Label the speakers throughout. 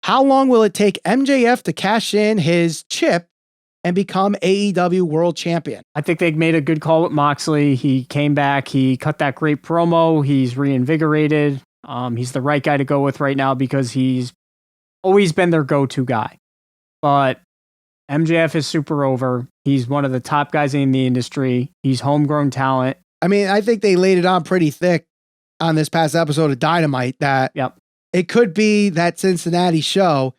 Speaker 1: How long will it take MJF to cash in his chip and become AEW World Champion?
Speaker 2: I think they made a good call with Moxley. He came back. He cut that great promo. He's reinvigorated. He's the right guy to go with right now because he's always been their go-to guy. But MJF is super over. He's one of the top guys in the industry. He's homegrown talent.
Speaker 1: I mean, I think they laid it on pretty thick on this past episode of Dynamite that it could be that Cincinnati show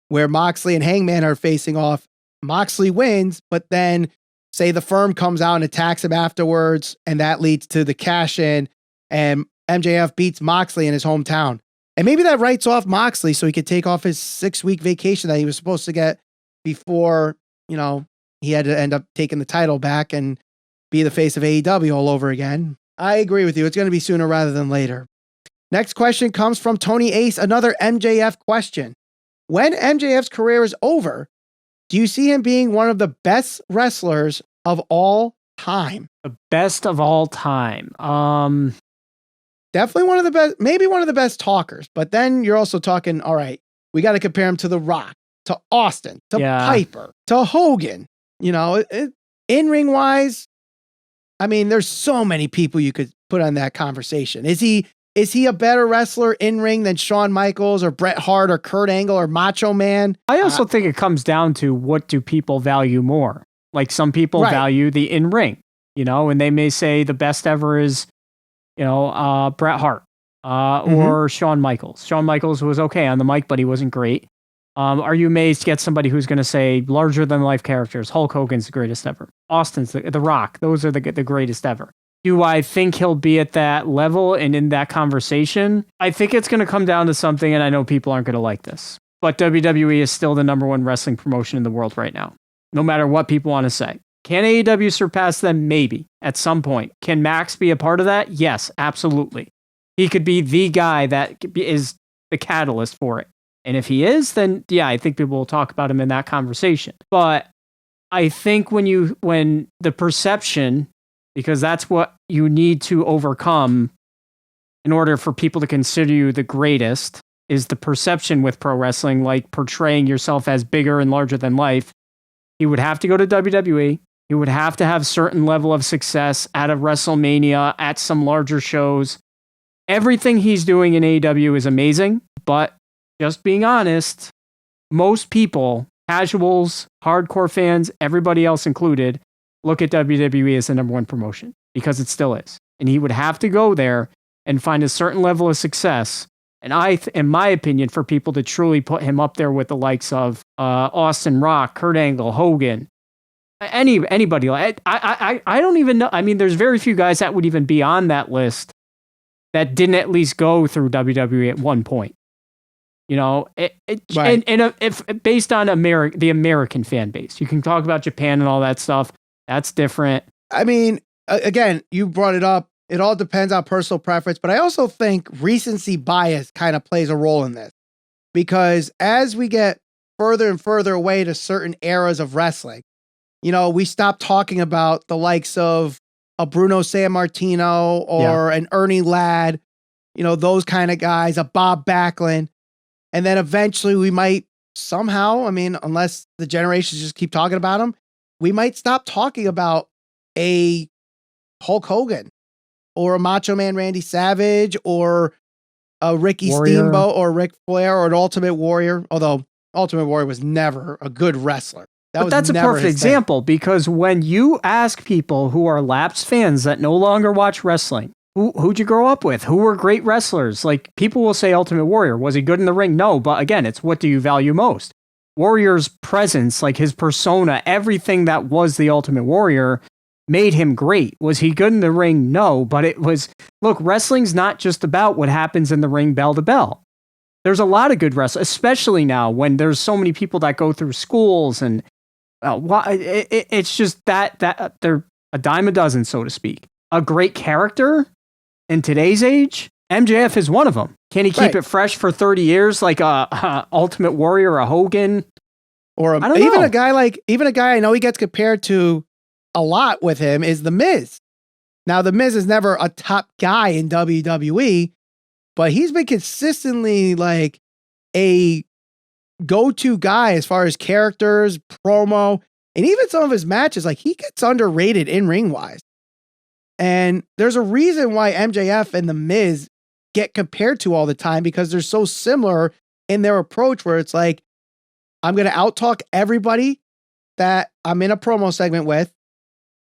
Speaker 1: where Moxley and Hangman are facing off. Moxley wins, but then say the firm comes out and attacks him afterwards, and that leads to the cash in, and MJF beats Moxley in his hometown. And maybe that writes off Moxley so he could take off his 6-week vacation that he was supposed to get before, he had to end up taking the title back and be the face of AEW all over again. I agree with you. It's going to be sooner rather than later. Next question comes from Tony Ace, another MJF question. When MJF's career is over, do you see him being one of the best wrestlers of all time?
Speaker 2: The best of all time.
Speaker 1: Definitely one of the best, maybe one of the best talkers. But then you're also talking, all right, we got to compare him to The Rock, to Austin, to Piper, to Hogan. In-ring wise, I mean, there's so many people you could put on that conversation. Is he a better wrestler in ring than Shawn Michaels or Bret Hart or Kurt Angle or Macho Man?
Speaker 2: I also think it comes down to what do people value more? Like some people value the in ring, and they may say the best ever is, Bret Hart or Shawn Michaels. Shawn Michaels was okay on the mic, but he wasn't great. Are you amazed to get somebody who's going to say larger than life characters? Hulk Hogan's the greatest ever. Austin's the Rock. Those are the greatest ever. Do I think he'll be at that level and in that conversation? I think it's going to come down to something, and I know people aren't going to like this, but WWE is still the number one wrestling promotion in the world right now, no matter what people want to say. Can AEW surpass them? Maybe, at some point. Can Max be a part of that? Yes, absolutely. He could be the guy that is the catalyst for it. And if he is, then yeah, I think people will talk about him in that conversation. But I think when the perception, because that's what you need to overcome in order for people to consider you the greatest, is the perception with pro wrestling, like portraying yourself as bigger and larger than life. He would have to go to WWE. He would have to have certain level of success at a WrestleMania, at some larger shows. Everything he's doing in AEW is amazing, but just being honest, most people, casuals, hardcore fans, everybody else included, look at WWE as the number one promotion because it still is. And he would have to go there and find a certain level of success. And in my opinion, for people to truly put him up there with the likes of Austin, Rock, Kurt Angle, Hogan, anybody. I don't even know. I mean, there's very few guys that would even be on that list that didn't at least go through WWE at one point. If based on the American fan base, you can talk about Japan and all that stuff. That's different.
Speaker 1: I mean, again, you brought it up. It all depends on personal preference, but I also think recency bias kind of plays a role in this because as we get further and further away to certain eras of wrestling, we stop talking about the likes of a Bruno Sammartino or an Ernie Ladd, those kind of guys, a Bob Backlund. And then eventually we might somehow, unless the generations just keep talking about them, we might stop talking about a Hulk Hogan or a Macho Man Randy Savage or a Ricky Steamboat or Ric Flair or an Ultimate Warrior. Although Ultimate Warrior was never a good wrestler.
Speaker 2: But that's a perfect example because when you ask people who are lapsed fans that no longer watch wrestling, who'd you grow up with? Who were great wrestlers? Like people will say Ultimate Warrior. Was he good in the ring? No, but again, it's what do you value most? Warrior's presence, like his persona, everything that was the Ultimate Warrior made him great. Was he good in the ring? No, but it was, look, wrestling's not just about what happens in the ring bell to bell. There's a lot of good wrestlers, especially now when there's so many people that go through schools and it's just that they're a dime a dozen, so to speak. A great character in today's age, MJF is one of them. Can he keep it fresh for 30 years like a Ultimate Warrior, a Hogan?
Speaker 1: Or even a guy I know he gets compared to a lot with him is The Miz. Now, The Miz is never a top guy in WWE, but he's been consistently like a go-to guy as far as characters, promo, and even some of his matches. Like, he gets underrated in-ring wise. And there's a reason why MJF and The Miz get compared to all the time, because they're so similar in their approach, where it's like, I'm going to out-talk everybody that I'm in a promo segment with,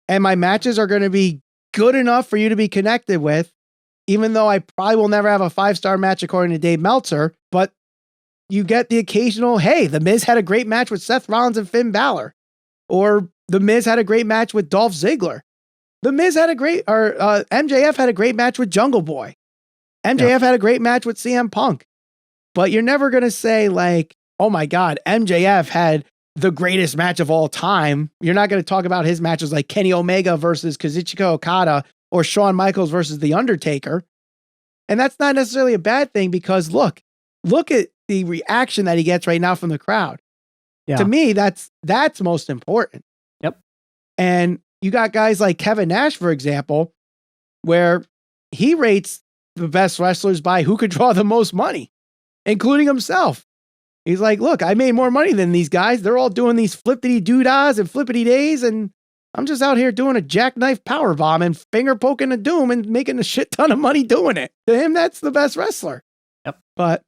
Speaker 1: and my matches are going to be good enough for you to be connected with, even though I probably will never have a 5-star match according to Dave Meltzer. But you get the occasional, hey, The Miz had a great match with Seth Rollins and Finn Balor, or The Miz had a great match with Dolph Ziggler. MJF had a great match with Jungle Boy. MJF had a great match with CM Punk. But you're never going to say, like, oh my God, MJF had the greatest match of all time. You're not going to talk about his matches like Kenny Omega versus Kazuchika Okada, or Shawn Michaels versus The Undertaker. And that's not necessarily a bad thing, because look at the reaction that he gets right now from the crowd. Yeah. To me, that's most important.
Speaker 2: Yep.
Speaker 1: And you got guys like Kevin Nash, for example, where he rates the best wrestlers by who could draw the most money, including himself. He's like, look, I made more money than these guys. They're all doing these flippity doodads and flippity days, and I'm just out here doing a jackknife power bomb and finger poking a doom and making a shit ton of money doing it. To him, that's the best wrestler.
Speaker 2: Yep.
Speaker 1: But